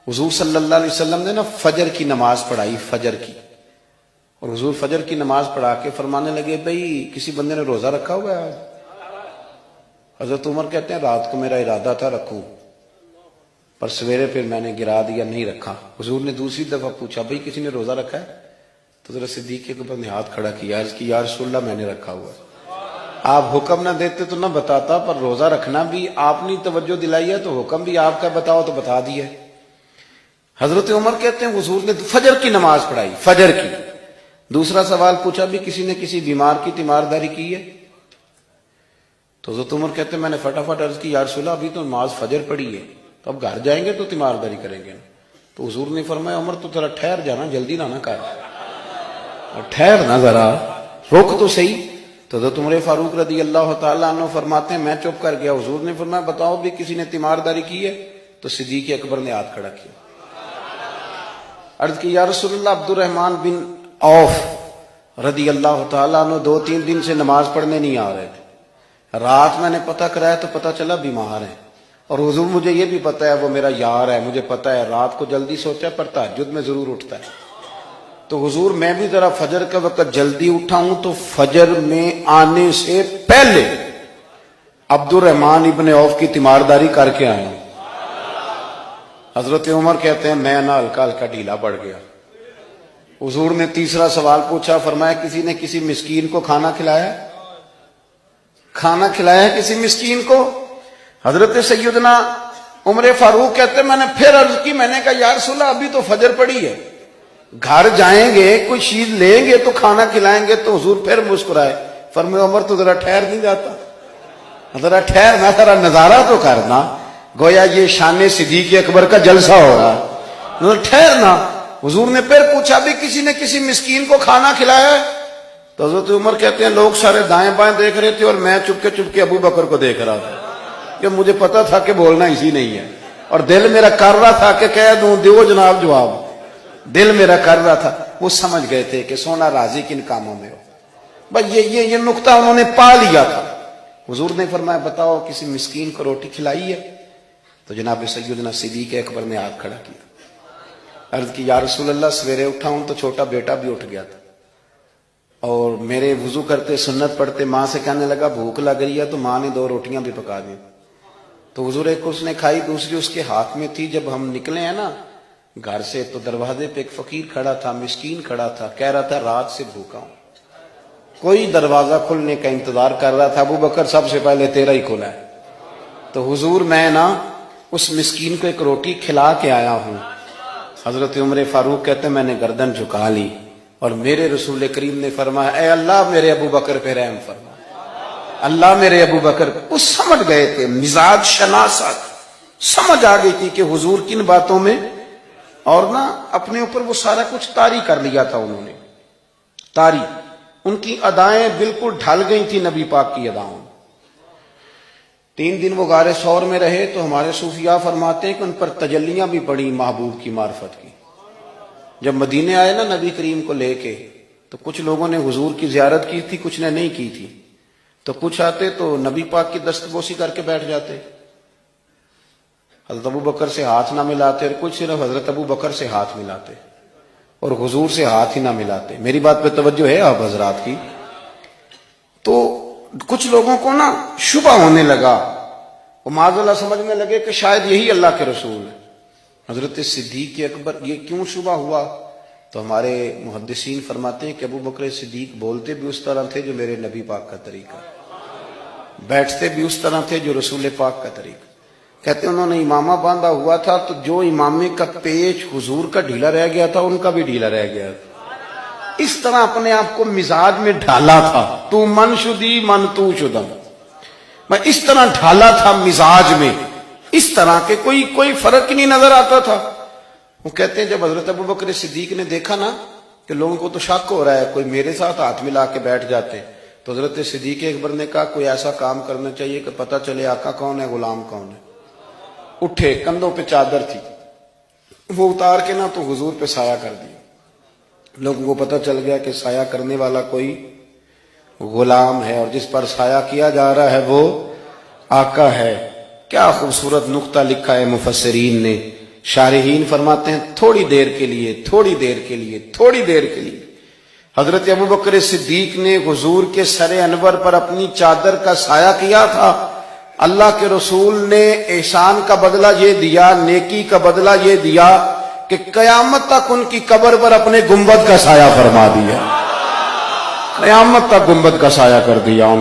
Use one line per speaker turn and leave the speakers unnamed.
حضور صلی اللہ علیہ وسلم نے نا فجر کی نماز پڑھائی، فجر کی، اور حضور فجر کی نماز پڑھا کے فرمانے لگے بھئی کسی بندے نے روزہ رکھا ہوا ہے آج؟ حضرت عمر کہتے ہیں رات کو میرا ارادہ تھا رکھوں، پر سویرے پھر میں نے گرا دیا، نہیں رکھا۔ حضور نے دوسری دفعہ پوچھا بھئی کسی نے روزہ رکھا ہے؟ تو حضرت صدیق کے اوپر نے ہاتھ کھڑا کیا، عرض کی یا رسول اللہ میں نے رکھا ہوا ہے۔ آپ حکم نہ دیتے تو نہ بتاتا، پر روزہ رکھنا بھی آپ نے توجہ دلائی ہے تو حکم بھی آپ کا بتاؤ تو بتا دیا۔ حضرت عمر کہتے ہیں حضور نے فجر کی نماز پڑھائی، فجر کی۔ دوسرا سوال پوچھا بھی کسی نے کسی بیمار کی تیمارداری کی ہے؟ تو حضرت عمر کہتے ہیں میں نے فٹافٹ عرض کی یا رسول اللہ ابھی تو نماز فجر پڑھی ہے، تو اب گھر جائیں گے تو تیمارداری کریں گے۔ تو حضور نے فرمایا عمر تو ذرا ٹھہر جانا، جلدی نہ کر، ٹھہر نہ ذرا، رک تو صحیح۔ تو حضرت عمر فاروق رضی اللہ تعالیٰ عنہ فرماتے ہیں میں چپ کر گیا، حضور نے فرمایا بتاؤ بھی کسی نے تیمارداری کی ہے؟ تو صدیق اکبر نے ہاتھ کھڑا کیا، عرض کی یا رسول اللہ عبد الرحمن بن عوف رضی اللہ تعالیٰ عنہ 2-3 دن سے نماز پڑھنے نہیں آ رہے تھے، رات میں نے پتہ کرایا تو پتہ چلا بیمار ہیں، اور حضور مجھے یہ بھی پتہ ہے وہ میرا یار ہے، مجھے پتہ ہے رات کو جلدی سوتا ہے پر تہجد میں ضرور اٹھتا ہے، تو حضور میں بھی ذرا فجر کا وقت جلدی اٹھا ہوں تو فجر میں آنے سے پہلے عبد الرحمن ابن عوف کی تیمارداری کر کے آیا ہوں۔ حضرت عمر کہتے ہیں میں نہ ہلکا ہلکا ڈھیلا پڑ گیا۔ حضور نے تیسرا سوال پوچھا، فرمایا کسی نے کسی مسکین کو کھانا کھلایا؟ کھانا کھلایا کسی مسکین کو؟ حضرت سیدنا عمر فاروق کہتے ہیں میں نے پھر عرض کی، میں نے کہا یا رسول اللہ ابھی تو فجر پڑی ہے، گھر جائیں گے کوئی چیز لیں گے تو کھانا کھلائیں گے۔ تو حضور پھر مسکرائے، فرمایا عمر تو ذرا ٹھہر نہیں جاتا، ذرا ٹھہر نہ، ذرا نظارہ تو کرنا، گویا یہ شان صدیق اکبر کا جلسہ ہو رہا ہے، ٹھہرنا۔ حضور نے پھر پوچھا بھی کسی نے کسی مسکین کو کھانا کھلایا ہے؟ تو حضرت عمر کہتے ہیں لوگ سارے دائیں بائیں دیکھ رہے تھے اور میں چپ کے ابو بکر کو دیکھ رہا تھا، کہ مجھے پتا تھا کہ بولنا اسی نہیں ہے، اور دل میرا کر رہا تھا کہ کہہ دوں دیو جناب جواب، دل میرا کر رہا تھا۔ وہ سمجھ گئے تھے کہ سونا راضی کن کاموں میں ہو، بس یہ نقطہ انہوں نے پا لیا تھا۔ حضور نے فرمایا بتاؤ کسی مسکین کو روٹی کھلائی ہے؟ تو جناب سیدنا صدیق اکبر نے ہاتھ کھڑا کیا، عرض کی یا رسول اللہ سویرے اٹھا ہوں تو چھوٹا بیٹا بھی اٹھ گیا تھا، اور میرے وضو کرتے سنت پڑھتے ماں سے کہنے لگا بھوک لگ رہی ہے، تو ماں نے 2 روٹیاں بھی پکا دی، تو حضور ایک اس نے کھائی دوسری اس کے ہاتھ میں تھی۔ جب ہم نکلے ہیں نا گھر سے تو دروازے پہ ایک فقیر کھڑا تھا، مسکین کھڑا تھا، کہہ رہا تھا رات سے بھوکا ہوں، کوئی دروازہ کھلنے کا انتظار کر رہا تھا، ابو بکر سب سے پہلے تیرا ہی کھلا ہے۔ تو حضور میں نا اس مسکین کو ایک روٹی کھلا کے آیا ہوں۔ حضرت عمر فاروق کہتے ہیں میں نے گردن جھکا لی، اور میرے رسول کریم نے فرمایا اے اللہ میرے ابو بکر پہ رحم فرما، اللہ میرے ابو بکر۔ وہ سمجھ گئے تھے، مزاج شناست سمجھ آ گئی تھی کہ حضور کن باتوں میں، اور نا اپنے اوپر وہ سارا کچھ طاری کر لیا تھا انہوں نے، طاری، ان کی ادائیں بالکل ڈھل گئی تھی نبی پاک کی اداؤں۔ 3 دن وہ غار ثور میں رہے تو ہمارے صوفیاء فرماتے ہیں کہ ان پر تجلیاں بھی پڑی محبوب کی معرفت کی۔ جب مدینے آئے نا نبی کریم کو لے کے، تو کچھ لوگوں نے حضور کی زیارت کی تھی، کچھ نے نہیں کی تھی، تو کچھ آتے تو نبی پاک کی دستبوسی کر کے بیٹھ جاتے، حضرت ابو بکر سے ہاتھ نہ ملاتے، اور کچھ صرف حضرت ابو بکر سے ہاتھ ملاتے اور حضور سے ہاتھ ہی نہ ملاتے۔ میری بات پہ توجہ ہے آپ حضرات کی؟ تو کچھ لوگوں کو نا شبہ ہونے لگا، وہ معاذ اللہ سمجھنے لگے کہ شاید یہی اللہ کے رسول ہے۔ حضرت صدیق اکبر یہ کیوں شبہ ہوا؟ تو ہمارے محدثین فرماتے ہیں کہ ابو بکر صدیق بولتے بھی اس طرح تھے جو میرے نبی پاک کا طریقہ، بیٹھتے بھی اس طرح تھے جو رسول پاک کا طریقہ۔ کہتے ہیں انہوں نے امامہ باندھا ہوا تھا تو جو امامے کا پیچ حضور کا ڈھیلا رہ گیا تھا ان کا بھی ڈھیلا رہ گیا تھا، اس طرح اپنے آپ کو مزاج میں ڈھالا تھا، تو من شدی من تو شدم، میں اس طرح ڈھالا تھا مزاج میں، اس طرح کہ کوئی فرق نہیں نظر آتا تھا۔ وہ کہتے ہیں جب حضرت ابو بکر صدیق نے دیکھا نا کہ لوگوں کو تو شک ہو رہا ہے، کوئی میرے ساتھ ہاتھ ملا کے بیٹھ جاتے، تو حضرت صدیق اکبر نے کہا کوئی ایسا کام کرنا چاہیے کہ پتہ چلے آقا کون ہے غلام کون ہے۔ اٹھے، کندھوں پہ چادر تھی، وہ اتار کے نا تو حضور پہ سایہ کر دیا، لوگوں کو پتہ چل گیا کہ سایہ کرنے والا کوئی غلام ہے، اور جس پر سایہ کیا جا رہا ہے وہ آقا ہے۔ کیا خوبصورت نقطہ لکھا ہے مفسرین نے، شارحین فرماتے ہیں تھوڑی دیر کے لیے، تھوڑی دیر کے لیے، تھوڑی دیر کے لیے حضرت ابوبکر صدیق نے حضور کے سر انور پر اپنی چادر کا سایہ کیا تھا۔ اللہ کے رسول نے احسان کا بدلہ یہ دیا، نیکی کا بدلہ یہ دیا کہ قیامت تک ان کی قبر پر اپنے گنبد کا سایہ فرما دیا، قیامت تک گنبد کا سایہ کر دیا۔